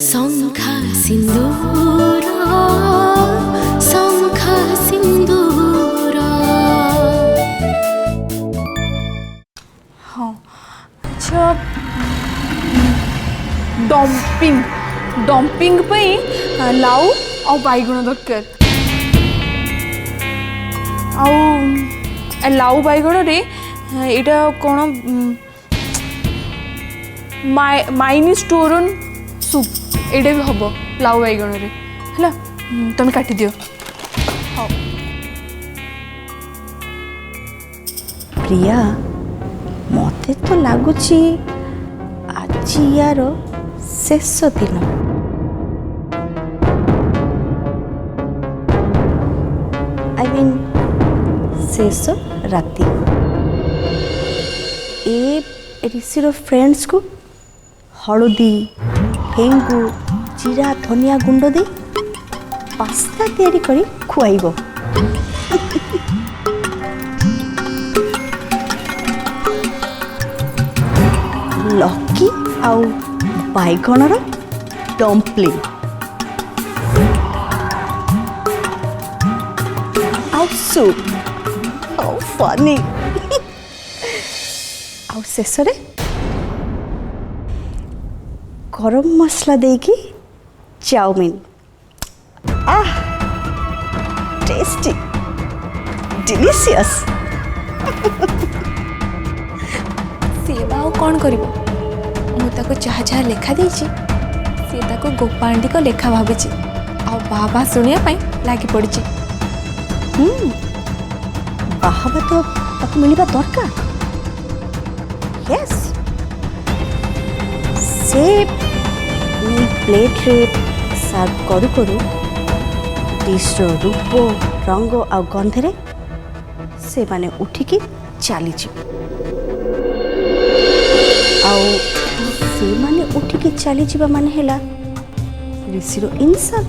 शंखा सिंदूर शंखा सिंदूर। हाँ अच्छा डंपिंग डंपिंग लाउ आ बैगण दरकार लाउ बैगण रे यहाँ कौन माइनिस्टोरन सूप एटा भी हम लाउ बैगण रे है तुम काटी दियो। हाँ प्रिया मते तो लगुच आज यार शेष दिन आई मीन शेष राति ए ऋषिर फ्रेंड्स को हलदी हेंगु जीरा धनिया गुंड दे पास्ता तैयारी करी खुआइबो। लकी आउ बैगणर डम्पलिंग आउ सूप हाउ फनी आउ शेष गरम मसला देकी चाउमीन आह टेस्टी डिलीशियस। सेवा कौन कर जहाँ जहाँ लेखा देछि सी ताको गोपांडी को लेखा भावी आ बाबा शुणा लगी पड़ी। बाहबा तो ताको मिलवा दरकार। यस से प्लेट रे सर्व करू करू डिश्र रूप रंग आ गंधरे से माने उठिकी चली से माने उठिकी चली जावा माने हैला ऋषिर इनसल्ट।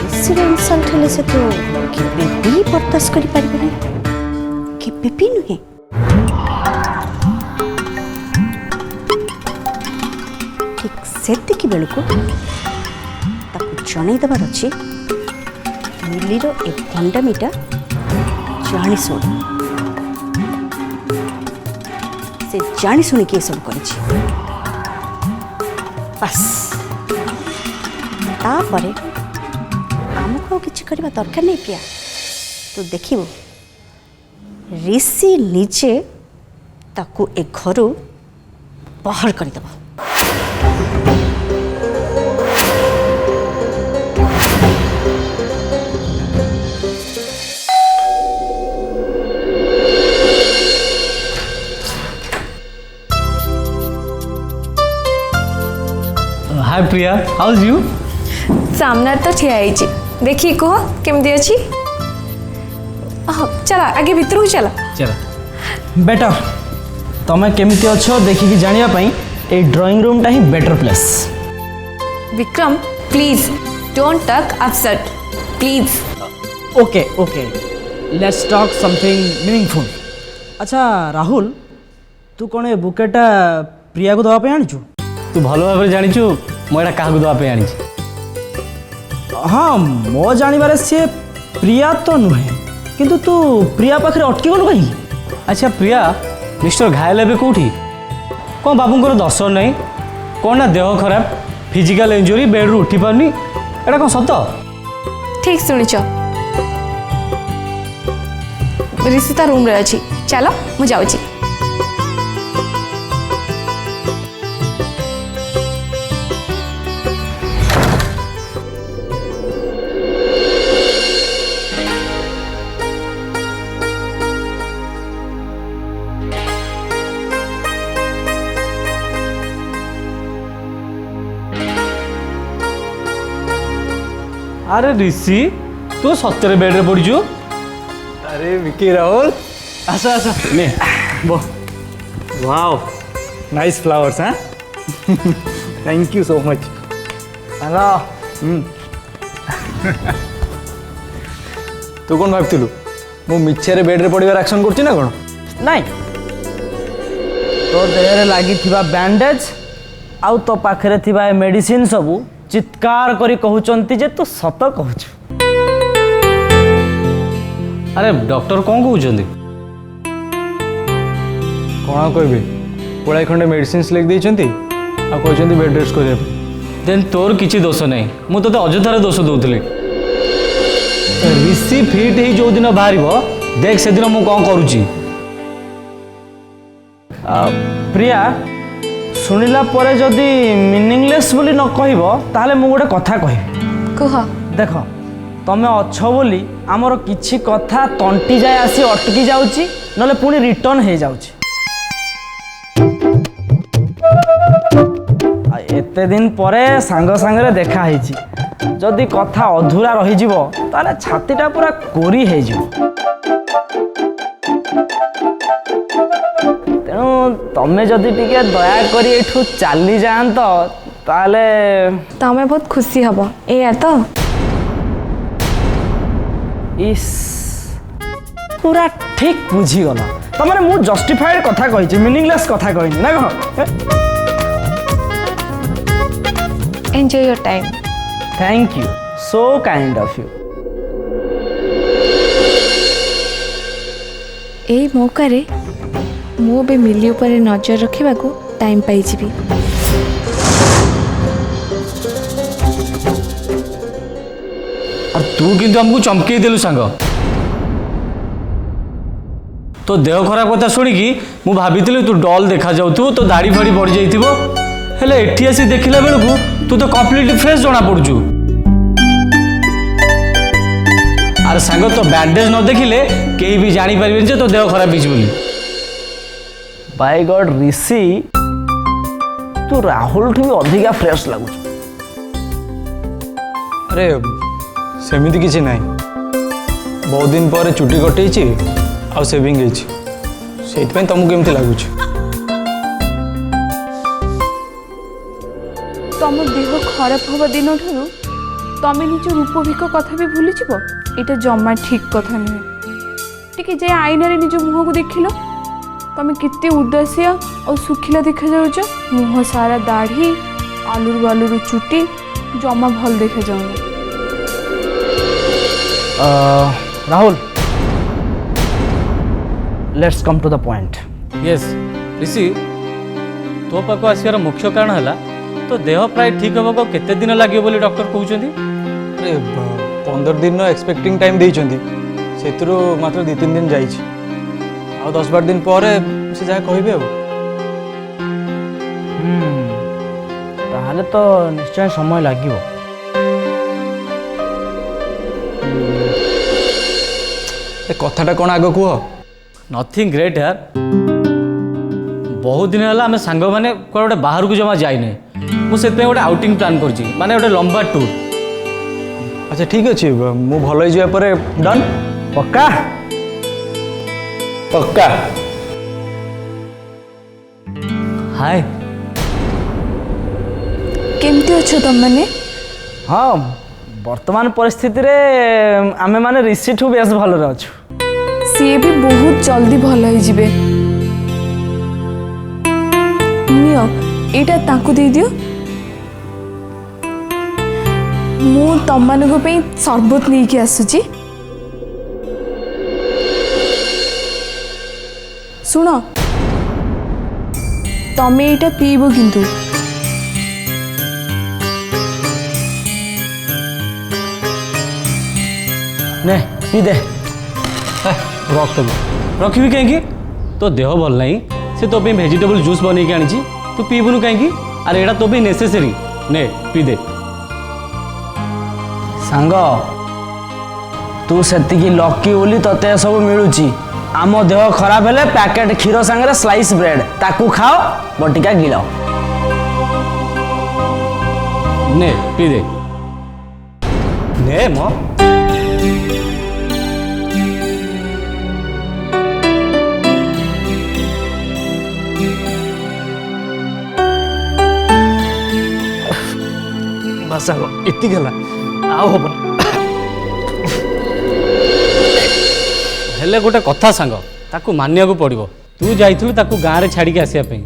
ऋषिर इनसल्ट हेले से तो केबे भी बर्दाश्त करि पारिबेनी केबे भी नुहे। ठीक सेतिकी बेलू जन देवार अच्छे मिलीर ए भंडामीटा जाणी शुणी से जाणी शुणिकी ये सब कर बस तापरे आमको किसी करवा दरकार नहीं प्रिया। तो देखिबो ऋषि निजे ताकू ए घर बाहर करदेव। हाय प्रिया, हाउ इज यू? सामने तो ठिया देखिए कह केमती अच्छी। चला आगे भीतर को चला चला बेटर तमें केमती अच्छो देखिकी जानिया पई ए ड्राइंग रूम टा ही better place. Vikram please don't talk upset please. Okay okay let's talk something meaningful. अच्छा राहुल तू कौन ए बुकेटा प्रिया को दवा पे आनिचु? तू भल भाव जानिचु मैं क्या दवा पे आनी? हाँ मो जानवर सी प्रिया तो नुहे किंतु तू प्रिया पाखे अटकी गलु कहीं? अच्छा प्रिया मिस्टर घायल एवं कौटी कौन बाबूंर दर्शन नहीं कौन ना देह खराब फिजिकल इंजुरी बेड्रु उठी पारनी एटा कौन सत? ठीक शुणिच ऋषिता रूम रे अच्छी चलो मु जाऊँगी। अरे ऋषि तू सत्तर बेड रे पड़ीचु? अरे विकी राहुल आसा आसा ने बो वाओ नाइस फ्लावर्स। हाँ thank you so much. Hello तू कौन भावलु मु मिछे बेड रे पड़वार एक्शन करछि ना कौन? नाई तो देहरे लगी बैंडेज आउ तो पाखरे थिबा ए मेडिसिन सबू चित्कार करी कहउचंती जे तू सत कहूछु। अरे डॉक्टर कौन कहते कौन कहबी पुराई खंडे मेडिसिन लिख देइचंती आ कहउचंती बेड रेस्ट करिया देन तोर किसी दोष नहीं मु तो अଯଥାରେ दोष दौली ऋषि फिट ही जो दिन बाहर देख से दिन मु कौन करुच्ची। प्रिया शुणिला परे जदि मीनिंगलेस बोली न कहब ताहले मु गोटे कथा कहबी। कह देख तमें अच्छ बोली आमर किछि कथा तंटी जाए आसी अटकी जाउची नले पुणी रिटर्न हो जाउची। एते दिन परे सांग सांगरे देखा ହେଇची जदि कथा अधूरा रही जीवो ताले छातीटा पूरा कोरी हे जीवो। तेणु तमें जदि टिके दया करी एठू चली जान तो ताले तमें बहुत खुशी हब एया तो इस पूरा ठीक बुझी गला तमरे मु जस्टिफाइड कथा कहिची मीनिंगलेस कथा कहिनी ना कह। Enjoy your time. Thank you so kind of you. एई मौकारे मु बे मिली ऊपर नजर रखिबा को टाइम पाई जीबी। और तू किंतु हमको चमके देलु सांग तो देह खराब कथा शुणिकी मु भाभी तू डल देखा जाऊ तो दाढ़ी फाड़ी बढ़ जाइथिबो हेले एठी आसी देखिला बेलकू तू तो कम्प्लीटली फ्रेश जना पड़ुचु। आर सांग तो बैंडेज न देखिले केही भी जानी पारिबेन जे तो देह खराब हिच बोली। बाय गॉड ऋषि तू राहुल ठू भी अधिका फ्रेश लागुच। अरे सेमिति किछि नाही बहुत दिन पर चुटी कटेछि आ सेविंग हेछि सेति पे तुमको केमति लागुछ। तम देह खराब हवा दिन ठारू तमें निज रूपभिक कथा भी भूली जीव एटा जमा ठीक कथा नुहे। टिके जे आईनारे निज मुह को देखिल तमें केते उदासिया और सुखिला देखा जाउछ। मुह सारा दाढ़ी आलुर बालुर चुटी जमा भल देखा जाउनी। Rahul let's come to the point. Yes Rishi तो पाक आसार मुख्य कारण है तो देह प्राय ठीक होगा को केते दिन लगे बोली डॉक्टर कहउछंती। अरे 15 दिन एक्सपेक्टिंग टाइम देइचंती सेतिरो मात्र 2-3 दिन जाइछि आ 10-12 दिन पर से जा कहबे अब। ताहले तो निश्चय समय लागिवो। ए कथाटा कोन आगो कुह। नथिंग ग्रेट यार बहुत दिन है आम सांग मैंने गोटे बाहर को जमा जाइने मुझे गोटे आउटिंग प्लान कर माने गोटे लंबा टूर। अच्छा ठीक अच्छे मु भल हो जाए डन पक्का पक्का। हाय केमती अच्छो तुम मैंने। हाँ वर्तमान परिस्थिति रे आमे माने ऋषि ठू बेस भल रे अछु। सी भी बहुत जल्दी भल हो जिबे। नियो एटा ताकू दे दियो मु तम मानको पे सरबत नहीं के आसुची। सुन तमे एटा पीबो किंतु ने पी दे। रख तब रखी कहीं तो देह भल नहीं से तो भेजिटेबल जूस बन के आनी तू पीबुनु कहीं अरे एटा तो नेसेसरी ने पी दे। सांग तू सेतिकी लकी बोली तते सब मिलुची। आम देह खराब हेले पैकेट क्षीर सांगे स्लाइस ब्रेड ताकू खाओ बटिका गिलाओ। ने पी दे ने मो बस इति गला आउ हबन। हेले गोटे कथा सांग ताकू मानिया को पड़ो तू जाइलु ताकू गाँव में छाड़ी आसवाई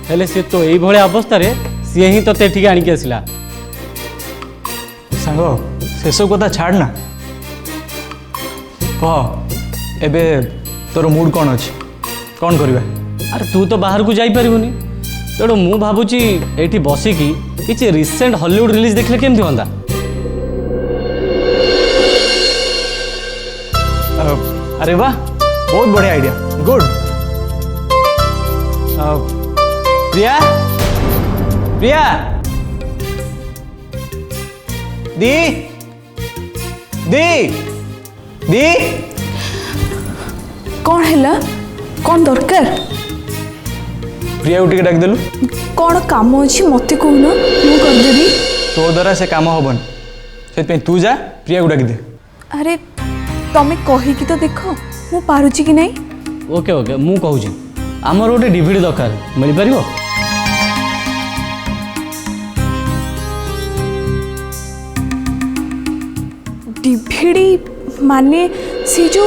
हेले सी तो यही अवस्था सी ही तो ठीक आणिकी आसला सांग से सब कथा छाड़ ना कह एबे तोर मूड कौन अच्छी कौन करवा अरे तू तो बाहर को जापरिबुनि तेणु मु भावुची एठी बसिकी किसी रिसेंट हॉलीवुड रिलीज देखले केमती होंदा अरे वाह बहुत बढ़िया आइडिया गुड प्रिया प्रिया दी दी दी कौन है कौन दरकार प्रिया को टिके डाक देलु कौन काम अच्छी मत कहून मु करदेवी तो द्वारा से काम हबन से तू जा प्रिया को डाक दे अरे तमें कहीकि तो देख मु पारुची कि नहीं ओके ओके मु कहूँ आमर गोटे डीवीडी दरकार मिल पार डीवीडी माने से जो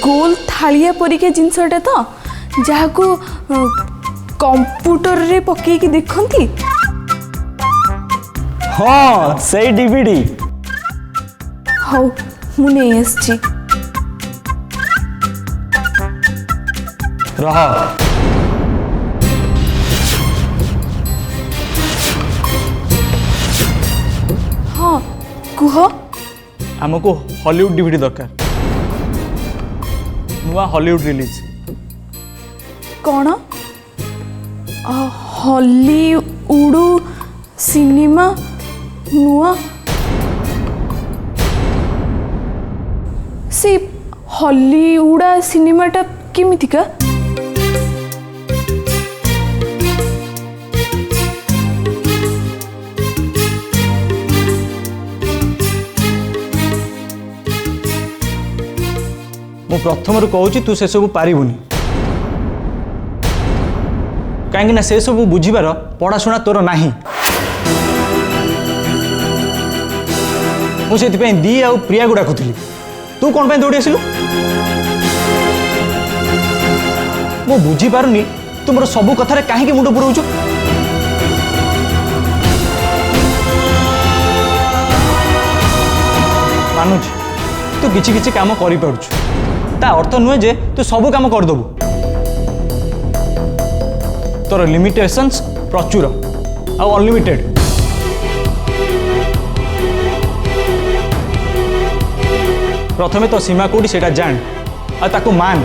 गोल थालिया परिका जिनसटा तो जहाँ को कंप्यूटर रे पकईकी देखती हाँ सही डीवीडी हौ मु नहीं आसची रह हाँ कुह आमको हॉलीवुड डीवीडी दरकार नुआ हॉलीवुड रिलीज कौन हॉलीवुड सिनेमा नुआ से हॉलीवुड सिनेमाटा केमितिका मु प्रथम कहूँ तू से सब पारिबुनी कहीं से सब बुझीबार पढ़ाशुना तोर नाही मुझे दी आ प्रिया को डाकुली तू कौन दौड़ी आसिलु मु बुझी पारुनी तुम सब कथार कहीं मुंड पुराऊच मानुच तू किछि किछि काम करि पारुछु ता अर्थ नुहे जे तू सब काम करदेबु तोर लिमिटेशंस प्रचुर आ अनलिमिटेड प्रथमे तो सीमा कोडी सेटा जान आ ताको मान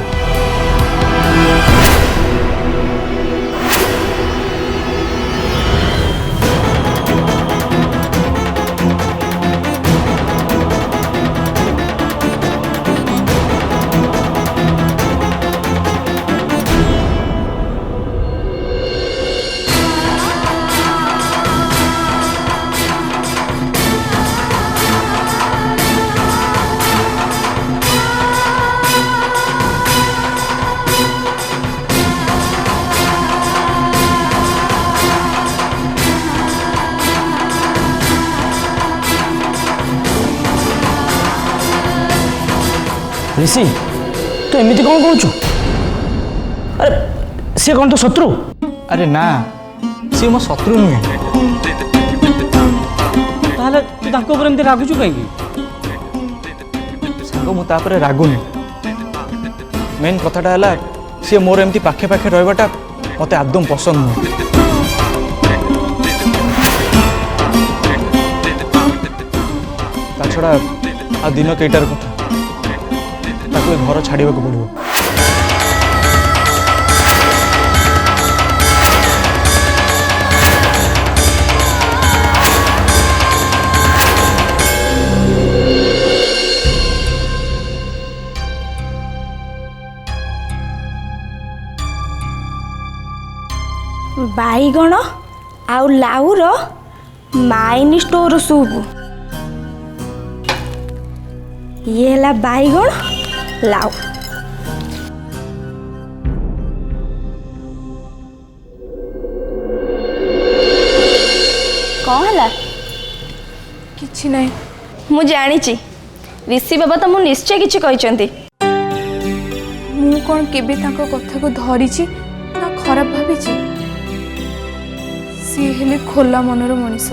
ऋषि तू एमती कौन कौचु अरे सी कौन तो शत्रु अरे ना सी मो शत्रु नुहे ताहले तू ताको ऊपर एमती रागुचु कहीं सांग मु तापरे रागुनी मेन कथाटा है सी मोर एमती पाखे पाखे रहिबाटा मते आदम पसंद नुहे ता छड़ा आ दिन केटार कथा ताको घर छाड़िबा को पड़िबो बाईगण आउ लाउर माइन स्टोर सूप ये है बाईगण लाउ कौन है किछि नहीं मु जानी ऋषि बाबा तो मु निश्चय किछि कहचंती ମୁଁ କ'ଣ କେବେ ତାଙ୍କ କଥାକୁ ଧରିଛି ନା ଖରାପ ଭାବିଛି? ସିଏ ହେଲେ ଖୋଲା ମନର ମଣିଷ,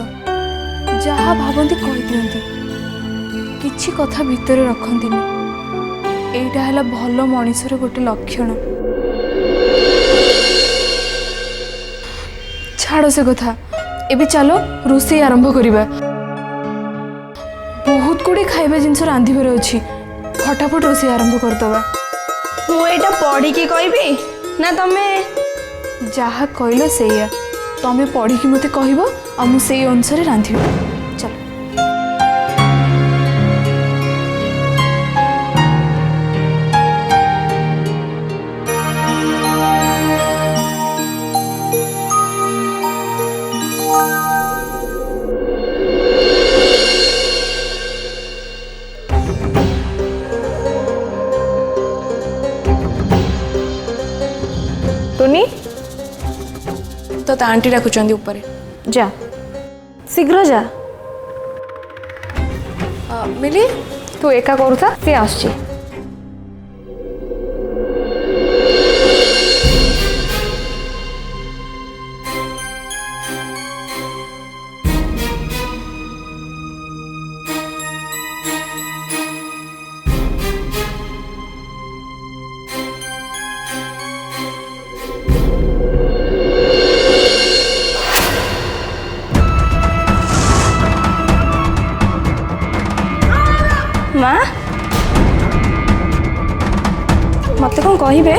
ଯାହା ଭାବନ୍ତି କହିଦିଅନ୍ତି, କିଛି କଥା ଭିତରେ ରଖନ୍ତିନି। ଏଇଟା ହେଲା ଭଲ ମଣିଷର ଗୋଟେ ଲକ୍ଷଣ। ଛାଡ଼ ସେ କଥା, ଏବେ ଚାଲ ରୋଷେଇ ଆରମ୍ଭ କରିବା। ବହୁତ ଗୁଡ଼ିଏ ଖାଇବା ଜିନିଷ ରାନ୍ଧିବାର ଅଛି, ଫଟାଫଟ ରୋଷେଇ ଆରମ୍ଭ କରିଦେବା। ମୁଁ ଏଇଟା ପଢ଼ିକି କହିବି ନା ତମେ? ଯାହା କହିଲ ସେଇଆ, ତମେ ପଢ଼ିକି ମୋତେ କହିବ ଆଉ ମୁଁ ସେଇ ଅନୁସାରେ ରାନ୍ଧିବି। ଚାଲ। ଟୁନି ତ ତା ଆଣ୍ଟି ଡାକୁଛନ୍ତି ଉପରେ। ଯା, ଶୀଘ୍ର ଯା। ମିଲି, ତୁ ଏକା କରୁଥା, ସେ ଆସୁଛି। ମା, ମତେ କ'ଣ କହିବେ?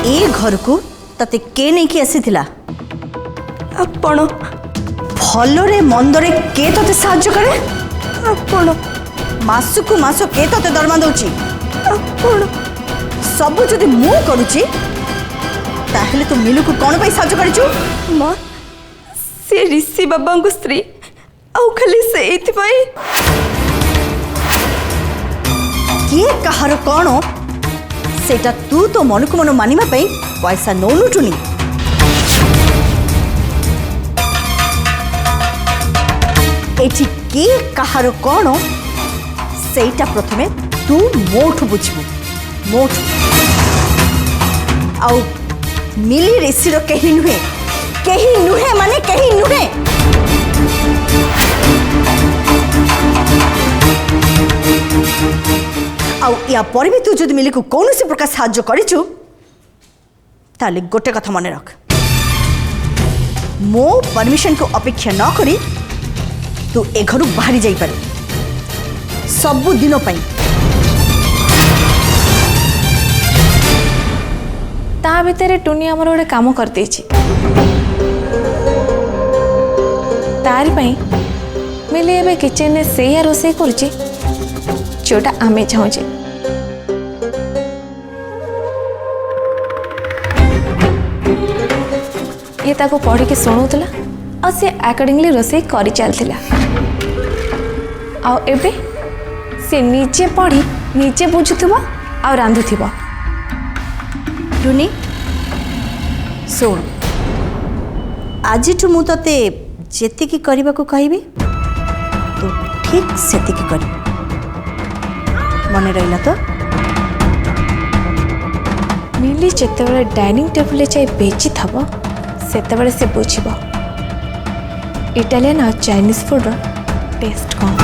ए घर को तते के नहीं कि आसीथिला? ଆପଣ भलरे मंदरे के तते साहाय्य करे? ଆପଣ मासकु मास के तते दरमा दउची? ଆପଣ सब जदि मु करूची ताहेले तू मिलू को कोन पई साहाय्य करिचु? ମା, ସେ ऋषि ବାବାଙ୍କ ସ୍ତ୍ରୀ, ଆଉ ଖାଲି ସେଇଥିପାଇଁ किए कहार कोन सेटा तू तो मन को मन मानिबा पई पैसा नोनुटुनी। एठी के कहार कोन सेटा प्रथमे तू मोठु बुझबू। मोठु आउ मिली ऋषिर केही नुहे, केही नुहे माने केही नुहे। आउ या पर भी तू जदि मिली को कौनसी प्रकार साहाय्य करिचु ताले गोटे कथा मन रख, मो परमिशन को अपेक्षा न करी तू ए घरु बाहरी जाई पारे सब दिन पई। ତା ଭିତରେ ଟୁନି ଆମର ଗୋଟେ କାମ କରିଦେଇଛି। ତାରି ପାଇଁ ମିଲି ଏବେ କିଚେନରେ ସେଇଆ ରୋଷେଇ କରୁଛି ଯୋଉଟା ଆମେ ଚାହୁଁଛେ। ଇଏ ତାକୁ ପଢ଼ିକି ଶୁଣଉଥିଲା ଆଉ ସେ ଆକର୍ଡିଂଲି ରୋଷେଇ କରି ଚାଲିଥିଲା। ଆଉ ଏବେ ସେ ନିଜେ ପଢ଼ି ନିଜେ ବୁଝୁଥିବ ଆଉ ରାନ୍ଧୁଥିବ। टुनी सुन, आज मु ते जेतिकी करने को कहबी तू ठीक सेतिकी कर। मन रहा तो? मिली जितेबाला डाइनिंग टेबुल जाए बेची थब सेतेबाला से बुझब इटालियन और चाइनीज फूड टेस्ट कौन।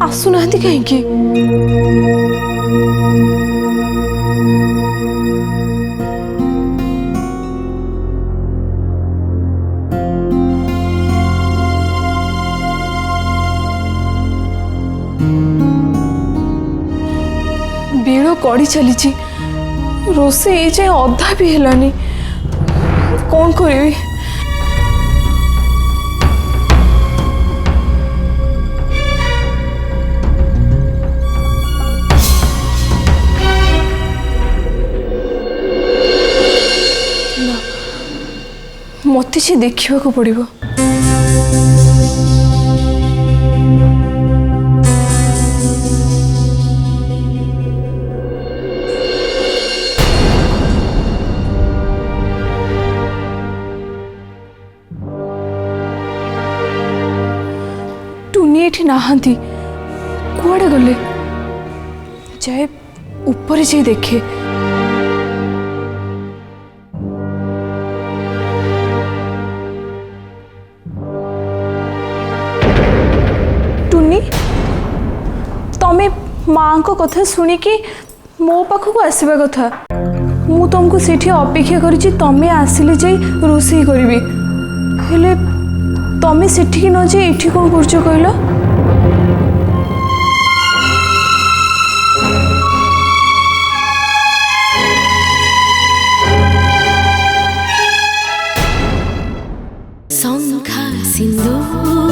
आसुना कहीं बेड़ कड़ी चली रोसे जाए अधा भी है कौन करी। मत से देखा पड़ो। टुनी एठी नहांती कुआड़े गले जाए ऊपर जाए देखे। टुनी तमें माँ को कथा शुणिकी मो पाखक आसवा कथा मु तुमको सेठी अपेक्षा करी तमें आसिले जाई रोषेई करी हेले तमें सेठी न जाए एठी कौन करछ कहलो। शंखा सिंदूर